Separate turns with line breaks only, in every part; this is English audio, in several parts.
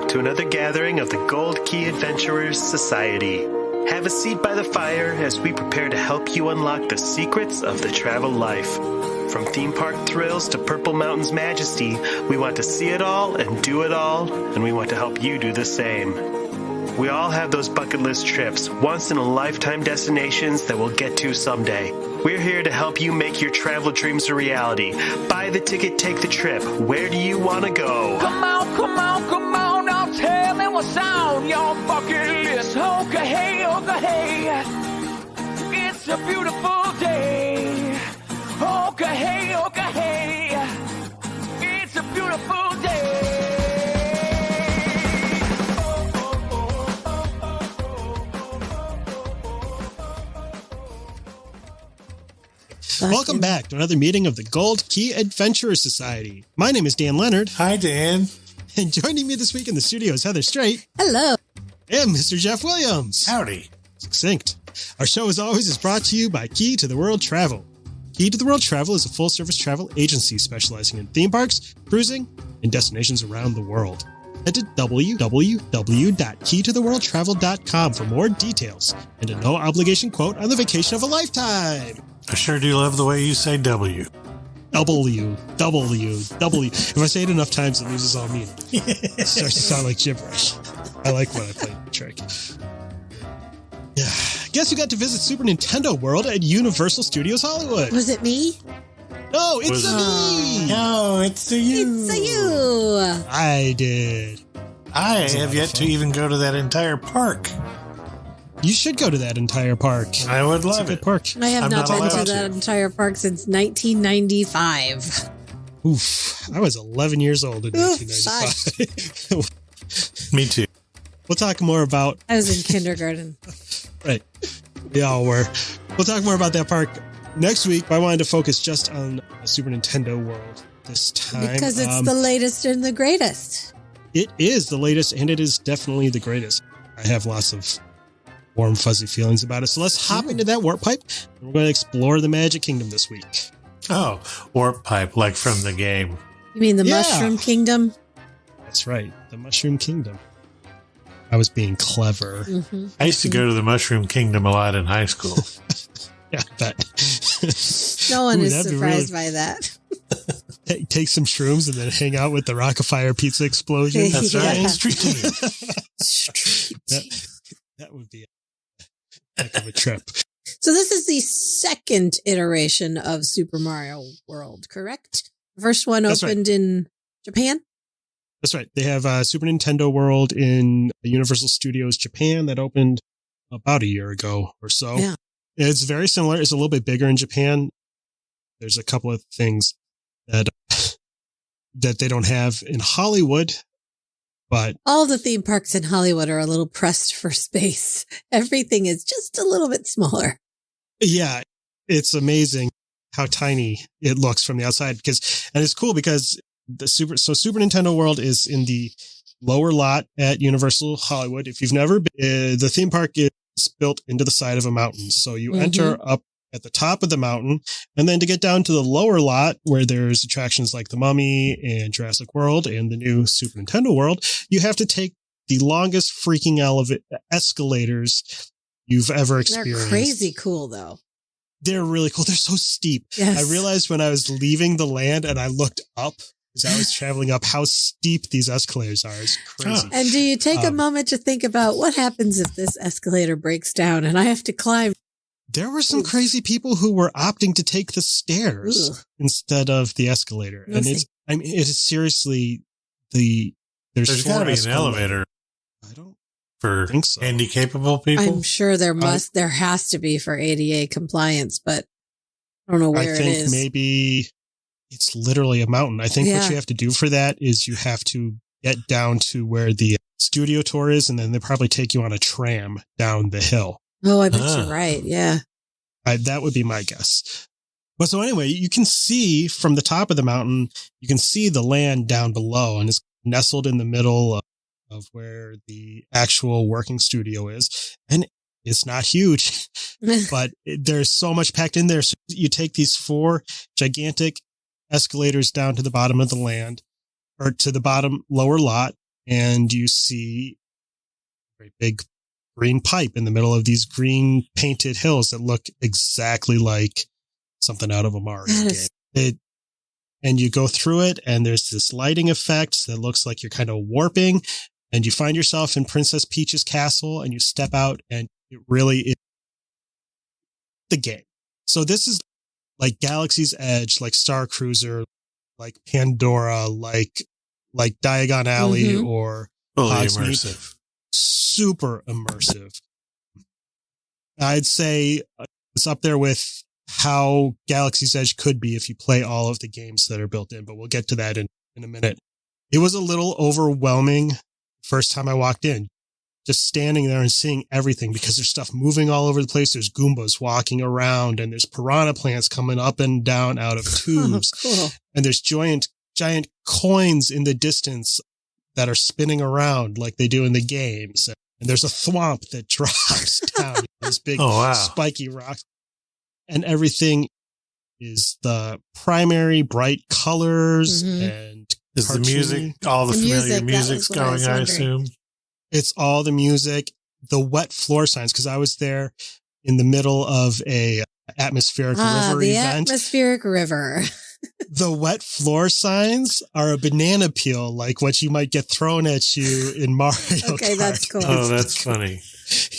to another gathering of the Gold Key Adventurers Society. Have a seat by the fire as we prepare to help you unlock the secrets of the travel life. From theme park thrills to Purple Mountain's majesty, we want to see it all and do it all, and we want to help you do the same. We all have those bucket list trips, once-in-a-lifetime destinations that we'll get to someday. We're here to help you make your travel dreams a reality. Buy the ticket, take the trip. Where do you want to go?
Come on, now tell me what's on your bucket list. Okay, hey, it's a beautiful day. Okay, hey, it's a beautiful day.
Welcome back to another meeting of the Gold Key Adventurers Society. My name is Dan Leonard.
Hi, Dan.
And joining me this week in the studio is Heather Straight.
Hello.
And Mr. Jeff Williams.
Howdy.
Succinct. Our show, as always, is brought to you by Key to the World Travel. Key to the World Travel is a full-service travel agency specializing in theme parks, cruising, and destinations around the world. Head to www.keytotheworldtravel.com for more details and a no-obligation quote on the vacation of a lifetime.
I sure do love the way you say W.
W. If I say it enough times, it loses all meaning. It starts to sound like gibberish. I like when I play the trick. Yeah. Guess who got to visit Super Nintendo World at Universal Studios Hollywood?
Was it me?
No, it's me.
No, it's to you.
It's a you.
I did.
I have yet to even go to that entire park.
You should go to that entire park.
I would love
It's a
it.
good park.
I have
I'm
not
not
been to
allowed
that
to.
entire park since 1995.
Oof. I was 11 years old in
Oof,
1995.
Me too.
We'll talk more about...
I was in kindergarten.
Right. We all were. We'll talk more about that park next week, but I wanted to focus just on the Super Nintendo World this time.
Because it's the latest and the greatest.
It is the latest, and it is definitely the greatest. I have lots of warm, fuzzy feelings about it. So let's hop into that warp pipe, and we're going to explore the Magic Kingdom this week.
Oh, warp pipe, like from the game.
You mean the
Yeah.
Mushroom Kingdom?
That's right, the Mushroom Kingdom. I was being clever.
Mm-hmm.
I used to go to the Mushroom Kingdom a lot in high school.
Yeah, but
No one
Ooh,
is
that'd be
surprised by that.
take some shrooms and then hang out with the Rockafire pizza explosion.
That's
Yeah.
right. Street team.
That would be a heck of a trip.
So this is the second iteration of Super Mario World, correct? The first one
That's
opened in Japan?
That's right. They have Super Nintendo World in Universal Studios Japan that opened about a year ago or so.
Yeah.
It's very similar. It's a little bit bigger in Japan. There's a couple of things that they don't have in Hollywood, but
All the theme parks in Hollywood are a little pressed for space. Everything is just a little bit smaller.
yeah, it's amazing how tiny it looks from the outside and it's cool because Super Nintendo World is in the lower lot at Universal Hollywood. If you've never been, the theme park is built into the side of a mountain. So you enter up at the top of the mountain, and then to get down to the lower lot where there's attractions like the Mummy and Jurassic World and the new Super Nintendo World, you have to take the longest freaking escalators you've ever experienced.
They're crazy cool, though.
They're really cool. They're so steep.
Yes.
I realized when I was leaving the land and I looked up as I was traveling up how steep these escalators are. It's crazy.
And do you take a moment to think about what happens if this escalator breaks down and I have to climb?
There were some crazy people who were opting to take the stairs
Ugh.
instead of the escalator.
No,
And it is seriously there's
There's got to be an
escalators.
elevator
I don't
for
think so.
handy-capable people.
I'm sure there has to be for ADA compliance, but I don't know where
I
it
think
is.
maybe it's literally a mountain. I think
Yeah.
what you have to do for that is you have to get down to where the studio tour is, and then they probably take you on a tram down the hill.
Oh, I bet you're right. Yeah.
That would be my guess. But so anyway, you can see from the top of the mountain, you can see the land down below, and it's nestled in the middle of where the actual working studio is. And it's not huge, but there's so much packed in there. So you take these 4 gigantic escalators down to the bottom of the land, or to the bottom lower lot, and you see a very big green pipe in the middle of these green painted hills that look exactly like something out of a Mario game. And you go through it, and there's this lighting effect that looks like you're kind of warping, and you find yourself in Princess Peach's castle, and you step out, and it really is the game. So this is like Galaxy's Edge, like Star Cruiser, like Pandora, like Diagon Alley, or
fully
Hogsmeade.
immersive.
Super immersive. I'd say it's up there with how Galaxy's Edge could be if you play all of the games that are built in, but we'll get to that in a minute. It was a little overwhelming first time I walked in, just standing there and seeing everything because there's stuff moving all over the place. There's Goombas walking around, and there's piranha plants coming up and down out of tubes.
Cool.
And there's giant coins in the distance that are spinning around like they do in the games. And there's a thwomp that drops down, those big spiky rocks. And everything is the primary bright colors and
is the music, all the familiar music's going, I assume?
It's all the music, the wet floor signs, because I was there in the middle of a atmospheric river
the
event.
Atmospheric river.
The wet floor signs are a banana peel, like what you might get thrown at you in Mario Kart.
Okay, that's cool.
Oh, that's funny.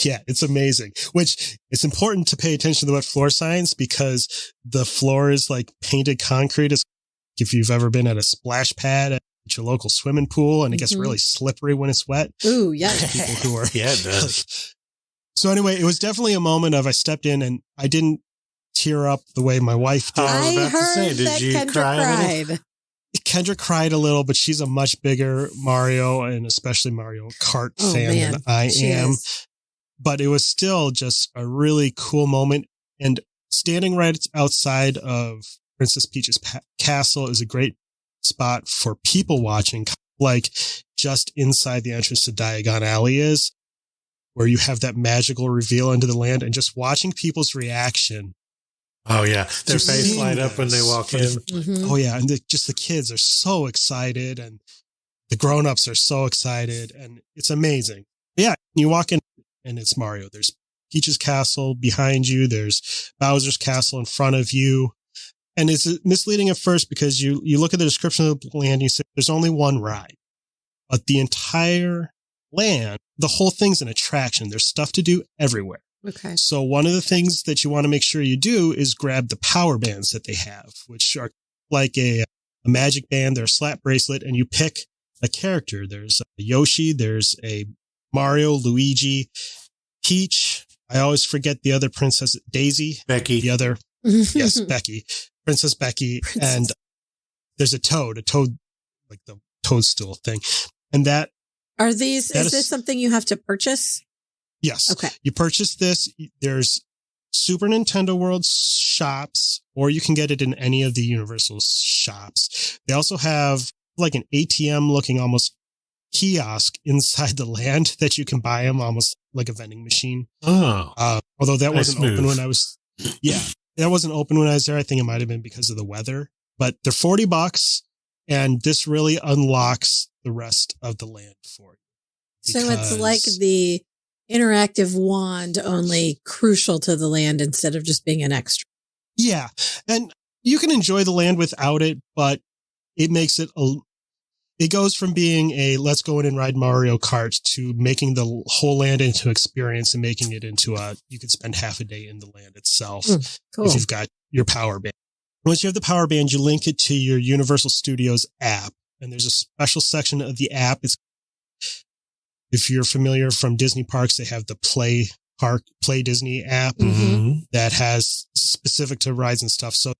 Yeah, it's amazing. Which it's important to pay attention to the wet floor signs because the floor is like painted concrete. It's, if you've ever been at a splash pad at your local swimming pool, and it gets really slippery when it's wet.
Ooh, yeah.
People who are
yeah, it does.
So anyway, it was definitely a moment of I stepped in and I didn't tear up the way my wife did.
I was about to say,
heard
did
that
you
Kendra
cry a little?
cried.
Kendra cried a little, but she's a much bigger Mario and especially Mario Kart fan than I am. But it was still just a really cool moment. And standing right outside of Princess Peach's castle is a great spot for people watching, like just inside the entrance to Diagon Alley is, where you have that magical reveal into the land and just watching people's reaction.
Oh, yeah. Their face light up when they walk in.
Oh, yeah. And just the kids are so excited and the grown-ups are so excited and it's amazing. Yeah. You walk in and it's Mario. There's Peach's castle behind you. There's Bowser's castle in front of you. And it's misleading at first because you look at the description of the land and you say there's only one ride. But the entire land, the whole thing's an attraction. There's stuff to do everywhere.
Okay.
So one of the things that you want to make sure you do is grab the power bands that they have, which are like a magic band. They're a slap bracelet, and you pick a character. There's a Yoshi. There's a Mario, Luigi, Peach. I always forget the other princess, Daisy.
Becky.
The other, yes, Becky. Princess Becky. And there's a Toad, like the Toadstool thing. And that.
Is this something you have to purchase?
Yes.
Okay.
You purchase this. There's Super Nintendo World shops, or you can get it in any of the Universal shops. They also have like an ATM looking almost kiosk inside the land that you can buy them almost like a vending machine.
Oh.
Although that
nice
wasn't open when I was, that wasn't open when I was there. I think it might have been because of the weather, but they're $40 and this really unlocks the rest of the land for you.
So it's like the interactive wand, only crucial to the land instead of just being an extra.
Yeah. And you can enjoy the land without it, but it makes it it goes from being a let's go in and ride Mario Kart to making the whole land into experience and making it into you could spend half a day in the land itself.
Cool.
If you've got your power band. Once you have the power band, you link it to your Universal Studios app, and there's a special section of the app. If you're familiar from Disney parks, they have the Play Disney app that has specific to rides and stuff. So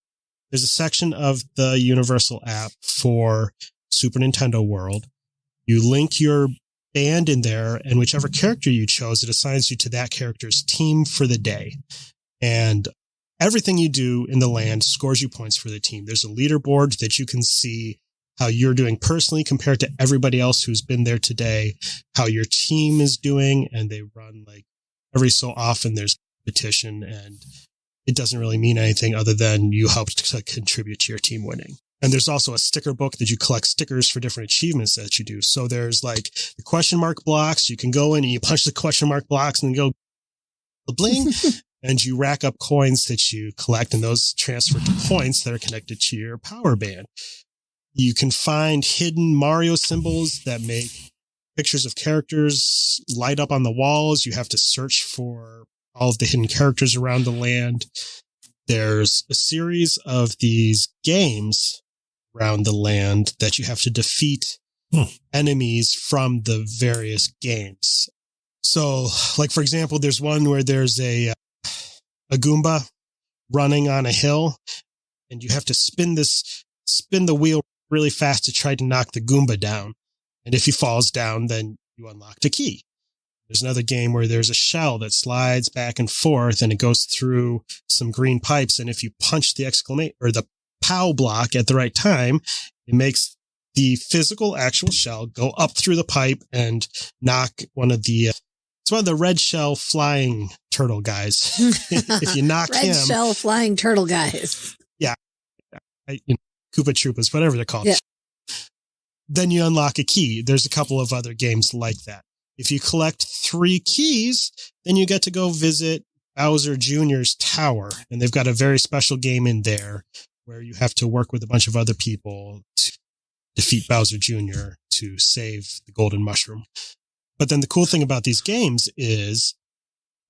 there's a section of the Universal app for Super Nintendo World. You link your band in there, and whichever character you chose, it assigns you to that character's team for the day. And everything you do in the land scores you points for the team. There's a leaderboard that you can see how you're doing personally compared to everybody else who's been there today, how your team is doing, and they run like every so often there's competition, and it doesn't really mean anything other than you helped to contribute to your team winning. And there's also a sticker book that you collect stickers for different achievements that you do. So there's like the question mark blocks. You can go in and you punch the question mark blocks and go bling, and you rack up coins that you collect, and those transfer to points that are connected to your power band. You can find hidden Mario symbols that make pictures of characters light up on the walls. You have to search for all of the hidden characters around the land. There's a series of these games around the land that you have to defeat enemies from the various games. So, like, for example, there's one where there's a Goomba running on a hill, and you have to spin the wheel really fast to try to knock the Goomba down. And if he falls down, then you unlock a key. There's another game where there's a shell that slides back and forth, and it goes through some green pipes. And if you punch the the POW block at the right time, it makes the physical actual shell go up through the pipe and knock it's one of the red shell flying turtle guys. If you knock
red shell flying turtle guys.
Yeah. Koopa Troopas, whatever they're called.
Yeah.
Then you unlock a key. There's a couple of other games like that. If you collect 3 keys, then you get to go visit Bowser Jr.'s tower. And they've got a very special game in there where you have to work with a bunch of other people to defeat Bowser Jr. to save the golden mushroom. But then the cool thing about these games is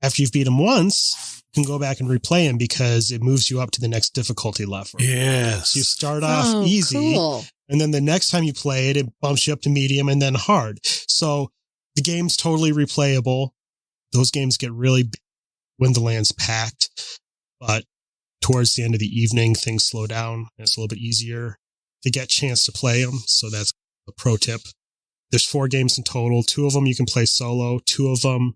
after you've beat them once, you can go back and replay them because it moves you up to the next difficulty level.
Yes.
So you start off easy,
cool.
And then the next time you play it, it bumps you up to medium and then hard. So the game's totally replayable. Those games get really big when the land's packed, but towards the end of the evening, things slow down and it's a little bit easier to get a chance to play them. So that's a pro tip. There's 4 games in total. 2 of them you can play solo. 2 of them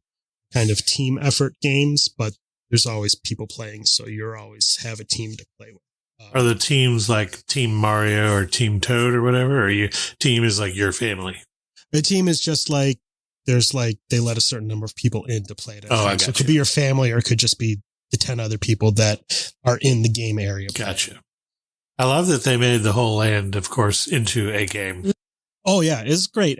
kind of team effort games, but there's always people playing. So you always have a team to play with.
Are the teams like Team Mario or Team Toad or whatever? Or your team is like your family?
The team is just like, they let a certain number of people in to play it.
Oh, I got
so it could be your family or it could just be the 10 other people that are in the game area.
Gotcha. I love that they made the whole land, of course, into a game.
Oh, yeah, it's great.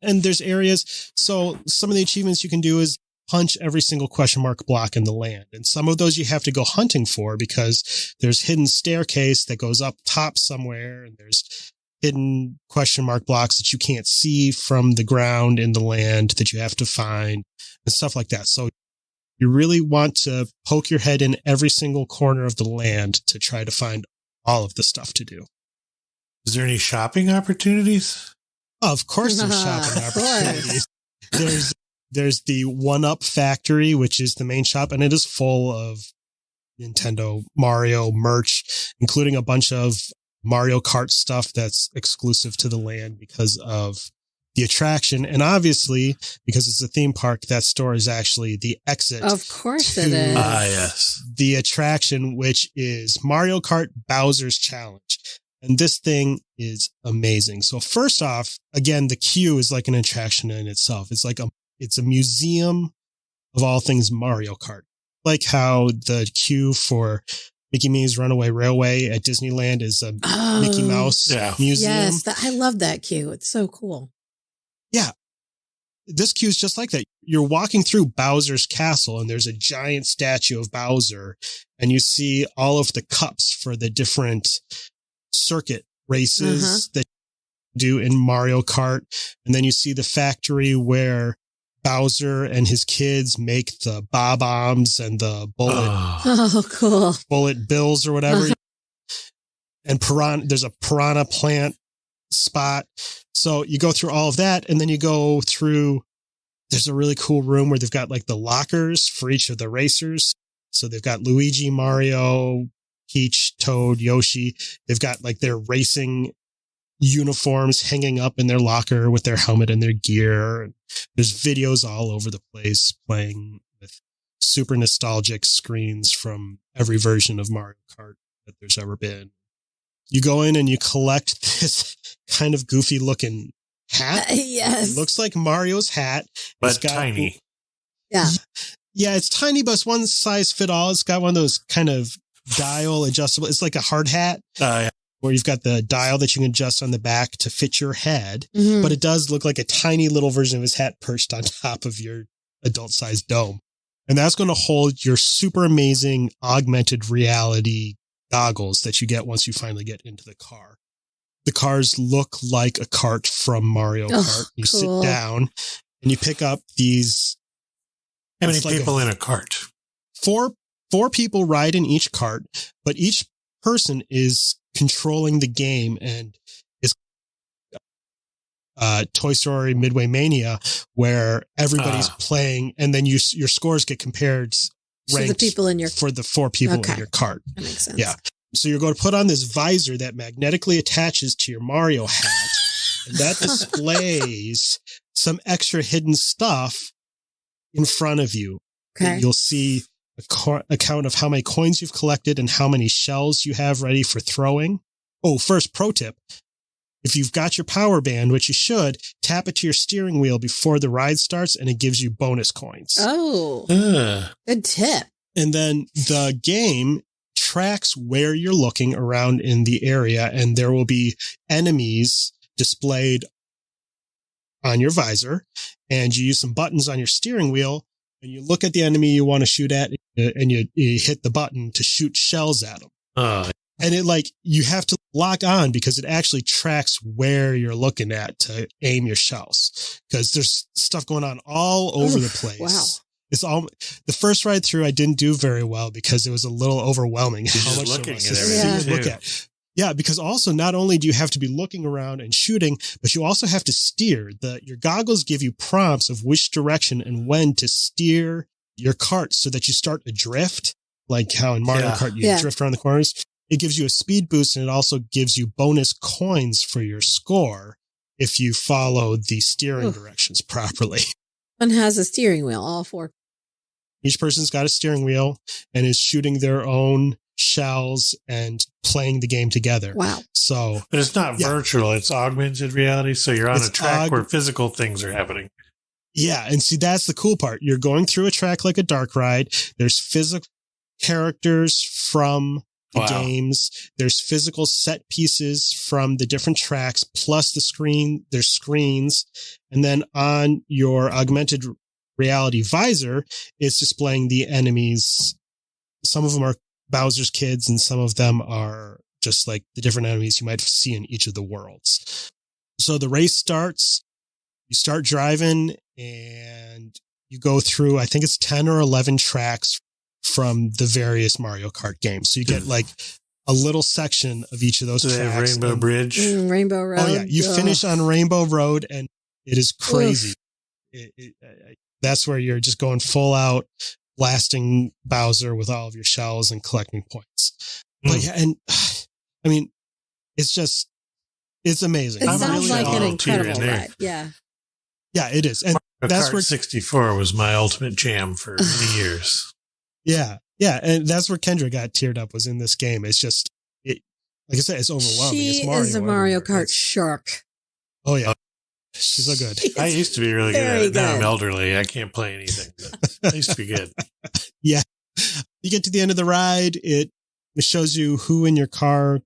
And there's areas. So some of the achievements you can do is punch every single question mark block in the land. And some of those you have to go hunting for because there's hidden staircase that goes up top somewhere. And there's hidden question mark blocks that you can't see from the ground in the land that you have to find and stuff like that. So you really want to poke your head in every single corner of the land to try to find all of the stuff to do.
Is there any shopping opportunities?
Of course there's shopping opportunities. There's the 1-Up Factory, which is the main shop, and it is full of Nintendo Mario merch, including a bunch of Mario Kart stuff that's exclusive to the land because of the attraction. And obviously, because it's a theme park, that store is actually the exit.
Of course it is.
Yes.
The attraction, which is Mario Kart Bowser's Challenge. And this thing is amazing. So first off, again, the queue is like an attraction in itself. It's a museum of all things Mario Kart. Like how the queue for Mickey Minnie's Runaway Railway at Disneyland is a Mickey Mouse museum.
Yes, I love that queue. It's so cool.
Yeah. This queue is just like that. You're walking through Bowser's castle and there's a giant statue of Bowser and you see all of the cups for the different circuit races that you do in Mario Kart. And then you see the factory where Bowser and his kids make the bob-ombs and the bullet bills or whatever. And there's a piranha plant spot. So you go through all of that and then you go through, there's a really cool room where they've got like the lockers for each of the racers. So they've got Luigi, Mario, Peach, Toad, Yoshi. They've got like their racing uniforms hanging up in their locker with their helmet and their gear. There's videos all over the place playing with super nostalgic screens from every version of Mario Kart that there's ever been. You go in and you collect this kind of goofy looking hat.
Yes.
It looks like Mario's hat.
But tiny.
Yeah.
Yeah, it's tiny, but it's one size fit all. It's got one of those kind of dial adjustable. It's like a hard hat.
Yeah.
where you've got the dial that you can adjust on the back to fit your head,
Mhm.
but it does look like a tiny little version of his hat perched on top of your adult-sized dome. And that's going to hold your super amazing augmented reality goggles that you get once you finally get into the car. The cars look like a cart from Mario Kart. You
cool.
sit down and you pick up these.
How many
It's like
people in a cart?
Four people ride in each cart, but each person is controlling the game, and is Toy Story Midway Mania, where everybody's playing, and then your scores get compared,
So the people in your
for the 4 people in your cart.
that makes sense.
Yeah. So you're going to put on this visor that magnetically attaches to your Mario hat, and that displays some extra hidden stuff in front of you.
Okay.
You'll see a count of how many coins you've collected and how many shells you have ready for throwing. Oh, first pro tip. If you've got your power band, which you should, tap it to your steering wheel before the ride starts, and it gives you bonus coins.
Oh, good tip.
And then the game tracks where you're looking around in the area, and there will be enemies displayed on your visor, and you use some buttons on your steering wheel, and you look at the enemy you want to shoot at, and you hit the button to shoot shells at them. And you have to lock on because it actually tracks where you're looking at to aim your shells, because there's stuff going on all over the place.
Wow.
It's all the first ride through. I didn't do very well because it was a little overwhelming.
You're
how
just
much
looking
there
at
was
everything
to look
too.
at. Yeah, because also not only do you have to be looking around and shooting, but you also have to steer. Your goggles give you prompts of which direction and when to steer your cart so that you start adrift, like how in Mario Kart you drift around the corners. It gives you a speed boost, and it also gives you bonus coins for your score if you follow the steering directions properly.
One has a steering wheel, all 4.
Each person's got a steering wheel and is shooting their own shells and playing the game together.
Wow.
So,
but it's not virtual, it's augmented reality. So you're on a track where physical things are happening.
Yeah. And see, that's the cool part. You're going through a track like a dark ride. There's physical characters from the games. There's physical set pieces from the different tracks, plus there's screens. And then on your augmented reality visor, it's displaying the enemies. Some of them are Bowser's kids, and some of them are just like the different enemies you might see in each of the worlds. So the race starts, you start driving, and you go through, I think it's 10 or 11 tracks from the various Mario Kart games. So you get like a little section of each of those tracks.
They have Rainbow Bridge.
Rainbow Road.
Oh yeah. You finish on Rainbow Road, and it is crazy. That's where you're just going full out, blasting Bowser with all of your shells and collecting points. But yeah, and I mean, it's amazing.
It sounds like an incredible ride. Yeah.
Yeah, it is. And
Mario
that's
Kart
where
64 was my ultimate jam for many years.
Yeah. Yeah. And that's where Kendra got teared up, was in this game. It's just, like I said, it's overwhelming.
She
it's Mario
is a Mario
everywhere.
Kart shark.
Oh yeah. She's so good.
I used to be really good at
very
it. Now I'm
good.
elderly. I can't play anything. But I used to be good.
Yeah. You get to the end of the ride. It shows you who in your car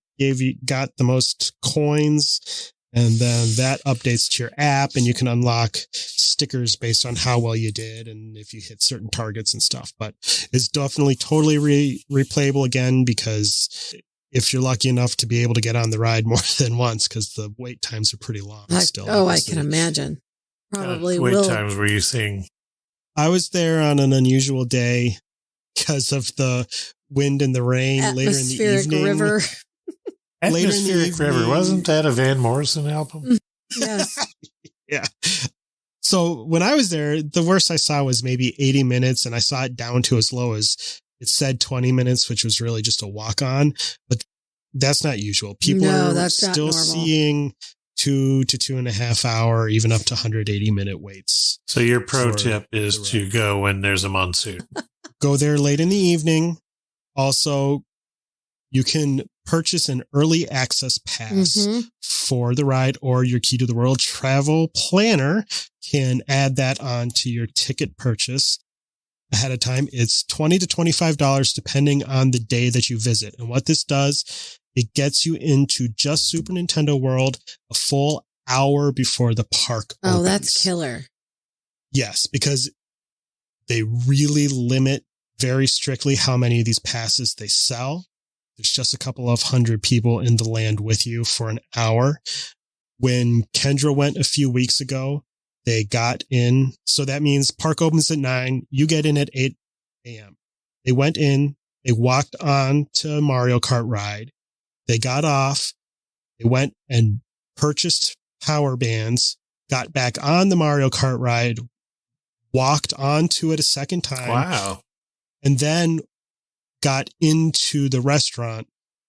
got the most coins. And then that updates to your app, and you can unlock stickers based on how well you did and if you hit certain targets and stuff. But it's definitely totally replayable again, because if you're lucky enough to be able to get on the ride more than once, because the wait times are pretty long still.
I can imagine. Probably
wait
will.
times were you seeing?
I was there on an unusual day because of the wind and the rain later in the evening.
River.
Atmospheric River. Wasn't that a Van Morrison album?
Yes.
Yeah. So when I was there, the worst I saw was maybe 80 minutes, and I saw it down to as low as it said 20 minutes, which was really just a walk on. But that's not usual. People are still seeing 2 to 2.5 hour, even up to 180 minute waits.
So your pro tip is to go when there's a monsoon.
Go there late in the evening. Also, you can purchase an early access pass for the ride, or your Key to the World travel planner can add that on to your ticket purchase ahead of time. It's $20 to $25 depending on the day that you visit. And what this does It gets you into just Super Nintendo World a full hour before the park opens.
Oh, that's killer.
Yes, because they really limit very strictly how many of these passes they sell. There's just a couple of hundred people in the land with you for an hour. When Kendra went a few weeks ago, they got in. So that means park opens at 9. You get in at 8 a.m. They went in. They walked on to a Mario Kart ride. They got off. They went and purchased power bands, got back on the Mario Kart ride, walked onto it a second time.
Wow.
And then got into the restaurant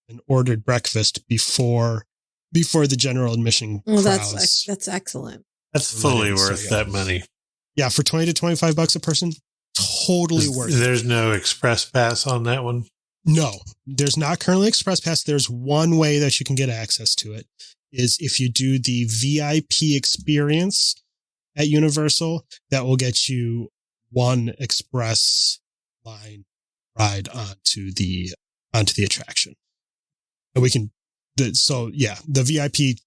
and ordered breakfast before the general admission
Well,
crowds.
that's excellent.
That's fully
So,
worth
yeah.
that money.
Yeah, for $20 to $25 a person, totally worth it.
There's no express pass on that one.
No, there's not currently Express Pass. There's one way that you can get access to it is if you do the VIP experience at Universal, that will get you one express line ride onto the attraction. And we can, the VIP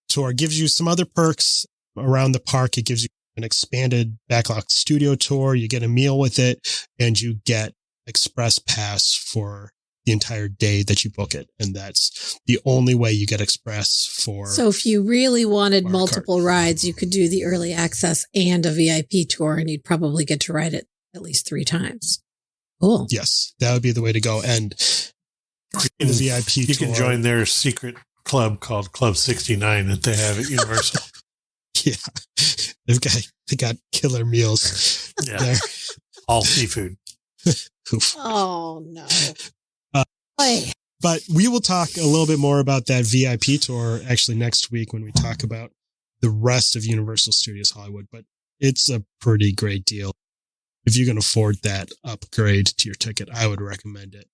tour gives you some other perks around the park. It gives you an expanded backlot studio tour. You get a meal with it and you get express pass for the entire day that you book it. And that's the only way you get express for.
So if you really wanted
Mario
multiple
Kart.
rides, you could do the early access and a VIP tour, and you'd probably get to ride it at least 3 times. Cool.
Yes, that would be the way to go. And the VIP
You
tour.
can join their secret club called Club 69 that they have at Universal.
Yeah. They got killer meals
Yeah.
there.
All seafood.
Oof.
Oh, no.
Uh,
Boy.
But we will talk a little bit more about that VIP tour actually next week when we talk about the rest of Universal Studios Hollywood. But it's a pretty great deal. If you can afford that upgrade to your ticket, I would recommend it.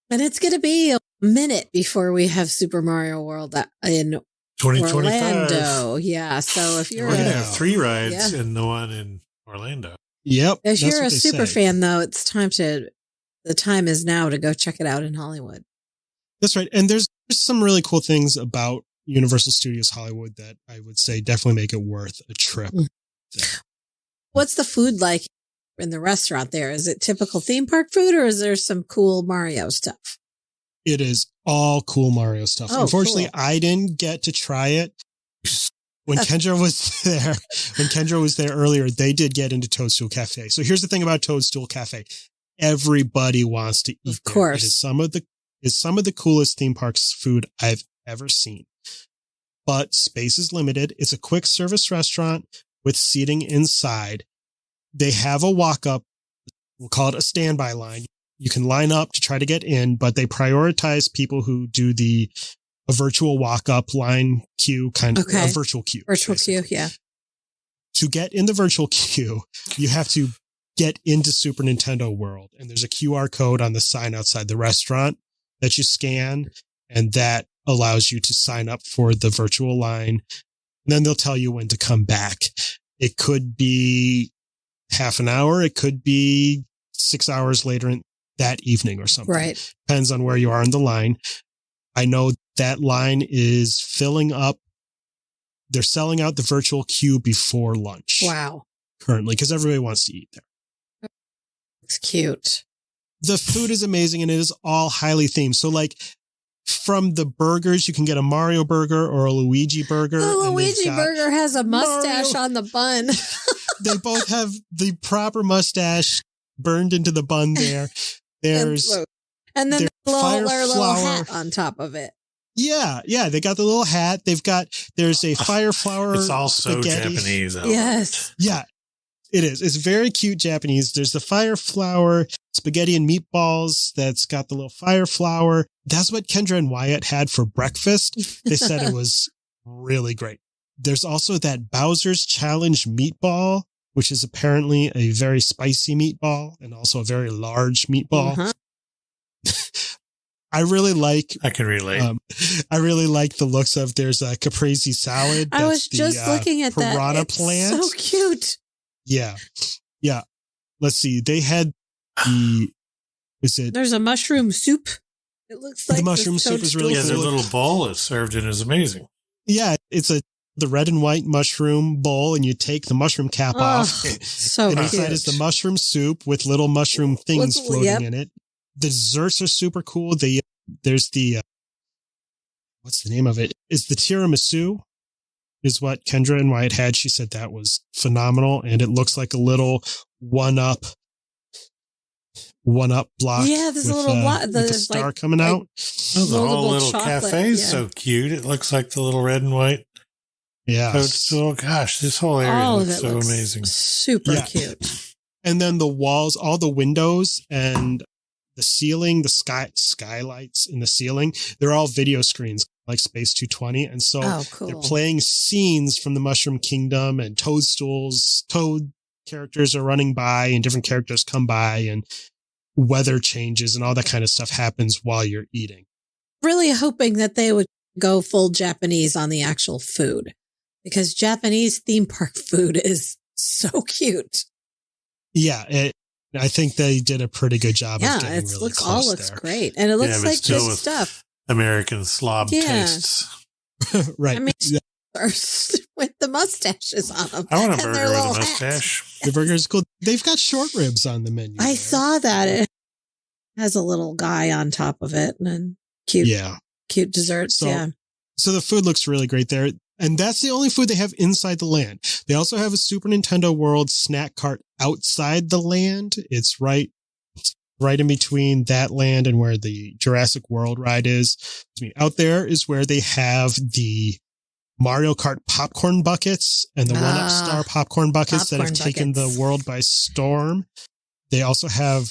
And it's going to be a minute before we have Super Mario World in
2025.
Orlando. Yeah. So if you're
We're going to
Yeah.
have 3 rides
Yeah.
in the one in Orlando.
Yep.
if
that's
you're
what
a
they
super
say.
fan, though, the time is now to go check it out in Hollywood.
That's right. And there's some really cool things about Universal Studios Hollywood that I would say definitely make it worth a trip.
Mm. What's the food like in the restaurant there? Is it typical theme park food, or is there some cool Mario stuff?
It is all cool Mario stuff.
Oh,
Unfortunately,
cool.
I didn't get to try it. When Kendra was there earlier, they did get into Toadstool Cafe. So here's the thing about Toadstool Cafe. Everybody wants to eat
Of
there.
course.
It is some of the coolest theme parks food I've ever seen. But space is limited. It's a quick service restaurant with seating inside. They have a walk-up. We'll call it a standby line. You can line up to try to get in, but they prioritize people who do a virtual walk-up line queue, kind of
Okay.
a virtual queue.
Virtual queue,
basically.
yeah.
To get in the virtual queue, you have to get into Super Nintendo World, and there's a QR code on the sign outside the restaurant that you scan, and that allows you to sign up for the virtual line. And then they'll tell you when to come back. It could be half an hour. It could be 6 hours later in that evening or something.
Right.
Depends on where you are in the line. I know that line is filling up. They're selling out the virtual queue before lunch
Wow.
currently because everybody wants to eat there.
It's cute.
The food is amazing and it is all highly themed. So like from the burgers, you can get a Mario burger or a Luigi burger.
The
and they've
Luigi
got-
burger has a mustache
Mario-
on the bun.
They both have the proper mustache burned into the bun there. There's
and then
there's
the little,
fire
their little
flower.
hat on top of it.
Yeah, they got the little hat. There's a fire flower.
It's all so
spaghetti.
Japanese. I love
Yes.
Yeah, it is. It's very cute Japanese. There's the fire flower spaghetti and meatballs that's got the little fire flower. That's what Kendra and Wyatt had for breakfast. They said it was really great. There's also that Bowser's Challenge meatball, which is apparently a very spicy meatball and also a very large meatball.
Uh-huh.
I really like
I can relate.
I really like the looks of there's a caprese salad.
I was
That's
just
the,
looking at that.
piranha
It's
plant.
so cute.
Yeah. Let's see. They had is it
There's a mushroom soup. It looks like
The mushroom soup is really
Yeah,
cool.
their little bowl is served in is amazing.
Yeah, it's the red and white mushroom bowl, and you take the mushroom cap off.
So
and
cute.
inside is the mushroom soup with little mushroom things floating in it. The desserts are super cool. There's the what's the name of it? It's the tiramisu, is what Kendra and Wyatt had. She said that was phenomenal, and it looks like a little one-up block.
Yeah, there's a little block.
With a star coming out.
Oh, the whole little
chocolate,
cafe is so cute. It looks like the little red and white.
Yeah.
Toadstool. Gosh, this whole area looks so amazing.
Super cute.
And then the walls, all the windows and the ceiling, the skylights in the ceiling, they're all video screens like Space 220. And so they're playing scenes from the Mushroom Kingdom, and Toad characters are running by, and different characters come by, and weather changes and all that kind of stuff happens while you're eating.
Really hoping that they would go full Japanese on the actual food, because Japanese theme park food is so cute.
Yeah, I think they did a pretty good job of getting really
looks
close there.
Great. And it looks like
still
good
with
stuff.
American slob tastes.
Right.
I mean, with the mustaches on them.
I want a burger with a mustache.
The burger is cool. They've got short ribs on the menu.
I saw that. It has a little guy on top of it, and then cute desserts.
So the food looks really great there. And that's the only food they have inside the land. They also have a Super Nintendo World snack cart outside the land. It's right in between that land and where the Jurassic World ride is. Out there is where they have the Mario Kart popcorn buckets and the one-up star popcorn buckets that have taken the world by storm. They also have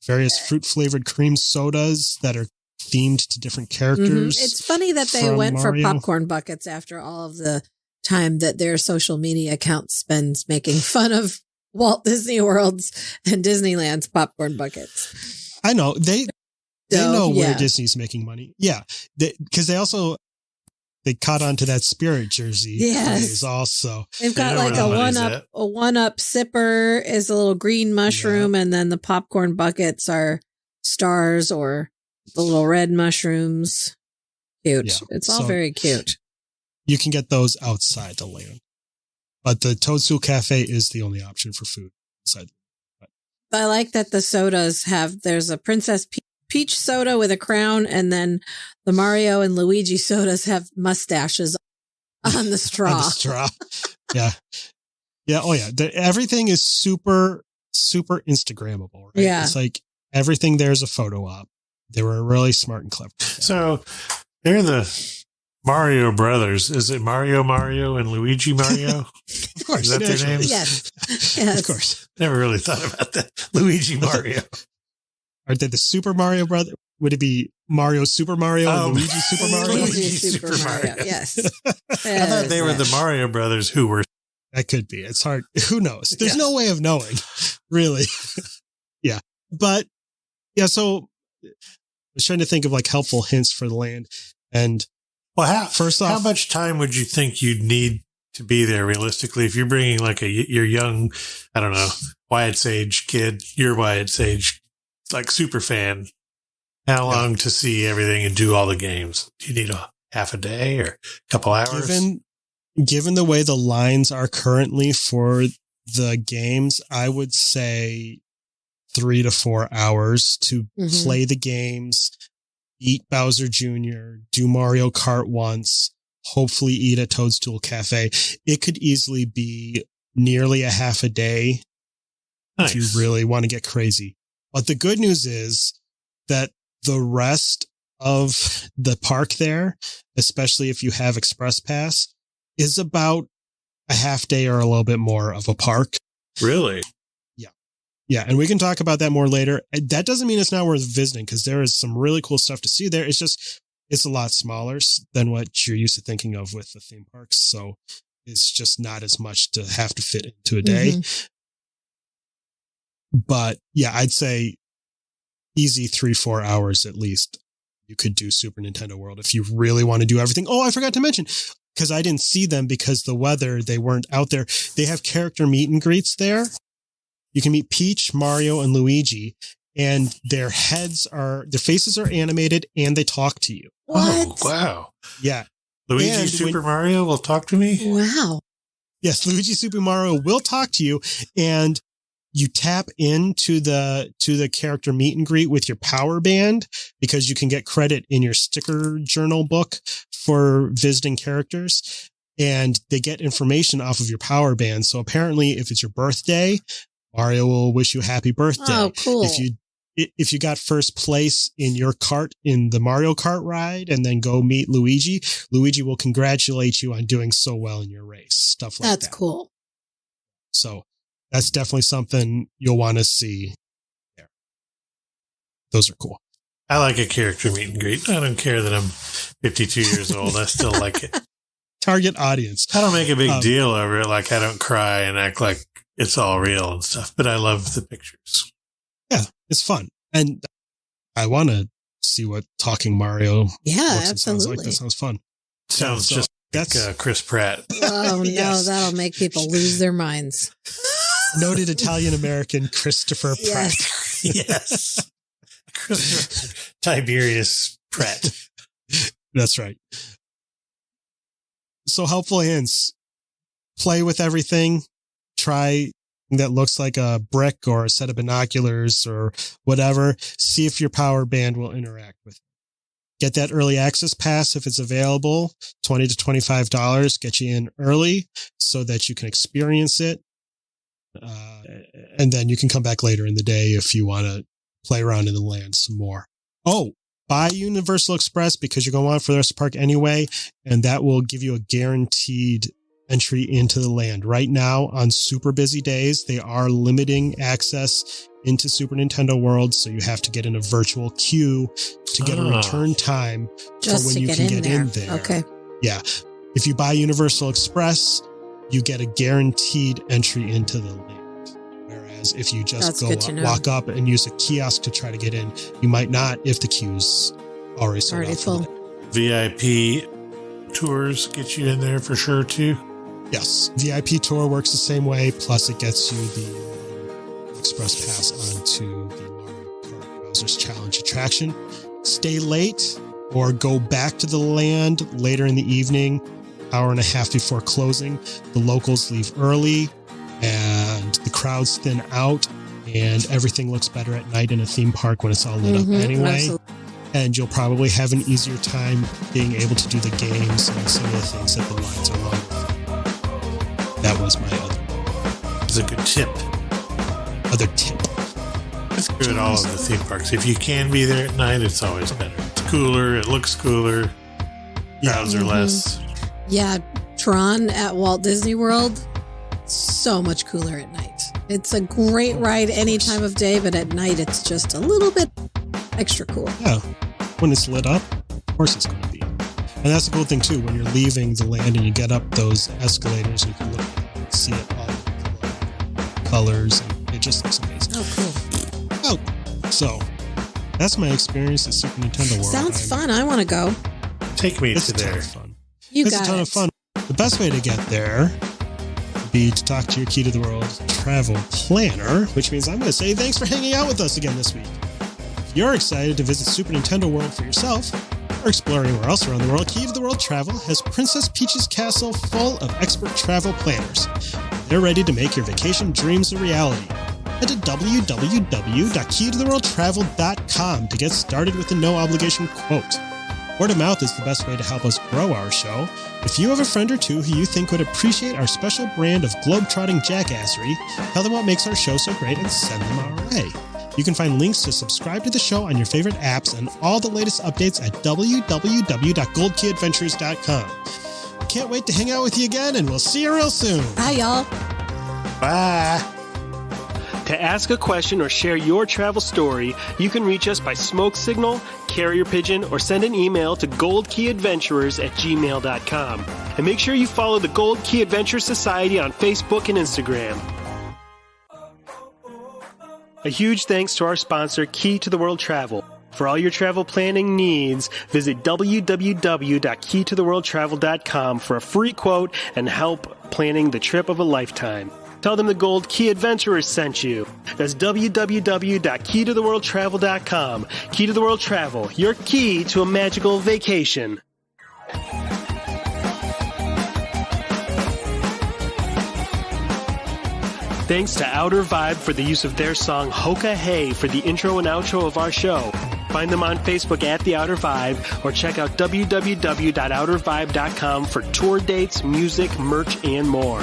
various fruit-flavored cream sodas that are themed to different characters.
Mm-hmm. It's funny that they went
Mario.
for popcorn buckets after all of the time that their social media account spends making fun of Walt Disney World's and Disneyland's popcorn buckets.
I know they know where Disney's making money. Yeah, because they caught on to that Spirit jersey.
Yes,
also
they've got like a one-up sipper is a little green mushroom, and then the popcorn buckets are stars or the little red mushrooms. Cute. Yeah. It's all very cute.
You can get those outside the land. But the Toadstool Cafe is the only option for food inside.
I like that the sodas there's a Princess Peach soda with a crown, and then the Mario and Luigi sodas have mustaches on the straw.
On the straw. Yeah. Yeah. Oh, yeah. Everything is super, super Instagrammable, right?
Yeah.
It's like everything there's a photo op. They were really smart and clever.
So they're the Mario brothers. Is it Mario and Luigi Mario?
Of course.
Is that their names?
Yes.
Of course.
Never really thought about that. Luigi Mario.
Are they the Super Mario brother? Would it be Mario Super Mario and Luigi Super Mario?
Luigi Super Mario. Yes.
I thought they were the Mario brothers who were.
That could be. It's hard. Who knows? There's no way of knowing, really. Yeah. But yeah, so I was trying to think of like helpful hints for the land. And first off,
how much time would you think you'd need to be there realistically? If you're bringing like your young, I don't know, Wyatt's age kid, your Wyatt's age, like super fan, how long to see everything and do all the games? Do you need a half a day or a couple hours?
Given the way the lines are currently for the games, I would say 3 to 4 hours to play the games, eat Bowser Jr., do Mario Kart once, hopefully eat at Toadstool Cafe. It could easily be nearly a half a day if you really want to get crazy. But the good news is that the rest of the park there, especially if you have Express Pass, is about a half day or a little bit more of a park.
Really?
Yeah, and we can talk about that more later. That doesn't mean it's not worth visiting, because there is some really cool stuff to see there. It's just, it's a lot smaller than what you're used to thinking of with the theme parks. So it's just not as much to have to fit into a day. But yeah, I'd say easy 3-4 hours at least. You could do Super Nintendo World if you really want to do everything. Oh, I forgot to mention, because I didn't see them because the weather, they weren't out there. They have character meet and greets there. You can meet Peach, Mario, and Luigi, and their faces are animated and they talk to you.
What?
Oh, wow.
Yeah.
Luigi
And
Super Mario will talk to me?
Wow.
Yes, Luigi Super Mario will talk to you, and you tap into the character meet and greet with your power band because you can get credit in your sticker journal book for visiting characters, and they get information off of your power band. So apparently if it's your birthday, Mario will wish you a happy birthday.
Oh, cool.
If you got first place in your kart in the Mario Kart ride and then go meet Luigi will congratulate you on doing so well in your race. Stuff like that.
That's cool.
So that's definitely something you'll want to see there. Those are cool.
I like a character meet and greet. I don't care that I'm 52 years old. I still like it.
Target audience.
I don't make a big deal over it. Like, I don't cry and act like it's all real and stuff, but I love the pictures.
Yeah, it's fun. And I want to see what Talking Mario
absolutely.
sounds like. That sounds fun.
Sounds just like Chris Pratt.
Oh, no,
Yes.
that'll make people lose their minds.
Noted Italian-American Christopher Pratt.
Yes. Christopher Tiberius Pratt.
That's right. So helpful hints. Play with everything. Try that looks like a brick or a set of binoculars or whatever. See if your power band will interact with it. Get that early access pass if it's available. $20 to $25. Get you in early so that you can experience it. And then you can come back later in the day if you want to play around in the land some more. Oh, buy Universal Express because you're going to want it for the rest of the park anyway. And that will give you a guaranteed entry into the land. Right now, on super busy days, they are limiting access into Super Nintendo World, so you have to get in a virtual queue to get a return time
Just
for when
to
you
get
can
in
get
there.
in there.
Okay.
Yeah. If you buy Universal Express, you get a guaranteed entry into the land. Whereas if you just
That's good to know.
walk up and use a kiosk to try to get in, you might not if the queue's already sold
Already
out for the
full.
day.
VIP tours get you in there for sure, too.
Yes, VIP tour works the same way. Plus, it gets you the express pass onto the Mario Kart Bowser's Challenge attraction. Stay late or go back to the land later in the evening, hour and a half before closing. The locals leave early, and the crowds thin out, and everything looks better at night in a theme park when it's all lit up anyway.
Absolutely.
And you'll probably have an easier time being able to do the games and some of the things that the lines are long. That was my
It's a good tip.
other tip.
It's good at all of the theme parks. If you can be there at night, it's always better. It's cooler. It looks cooler. Crowds are less.
Yeah, Tron at Walt Disney World, so much cooler at night. It's a great ride any time of day, but at night it's just a little bit extra cool.
Yeah. When it's lit up, of course it's going to be. And that's the cool thing too. When you're leaving the land and you get up those escalators, you can look and see it all in colors, and it just looks amazing.
Oh, cool.
Oh, so that's my experience at Super Nintendo World.
Sounds fun. I want to go.
Take me
It's
to
a ton
there.
of fun.
You
It's
got
a ton
it.
of fun. The best way to get there would be to talk to your Key to the World travel planner, which means I'm going to say thanks for hanging out with us again this week. If you're excited to visit Super Nintendo World for yourself, or explore anywhere else around the world, Key to the World Travel has Princess Peach's castle full of expert travel planners. They're ready to make your vacation dreams a reality. Head to www.keytotheworldtravel.com to get started with a no-obligation quote. Word of mouth is the best way to help us grow our show. If you have a friend or two who you think would appreciate our special brand of globe-trotting jackassery, tell them what makes our show so great and send them our way. You can find links to subscribe to the show on your favorite apps and all the latest updates at www.goldkeyadventures.com. Can't wait to hang out with you again, and we'll see you real soon.
Bye, y'all.
Bye.
To ask a question or share your travel story, you can reach us by smoke signal, carrier pigeon, or send an email to goldkeyadventurers@gmail.com. And make sure you follow the Gold Key Adventure Society on Facebook and Instagram. A huge thanks to our sponsor, Key to the World Travel. For all your travel planning needs, visit www.keytotheworldtravel.com for a free quote and help planning the trip of a lifetime. Tell them the Gold Key Adventurers sent you. That's www.keytotheworldtravel.com. Key to the World Travel, your key to a magical vacation. Thanks to Outer Vibe for the use of their song Hoka Hey for the intro and outro of our show. Find them on Facebook at The Outer Vibe or check out www.outervibe.com for tour dates, music, merch, and more.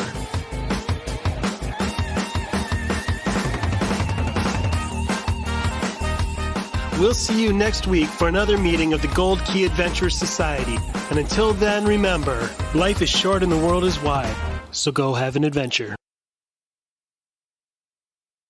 We'll see you next week for another meeting of the Gold Key Adventure Society. And until then, remember, life is short and the world is wide, so go have an adventure.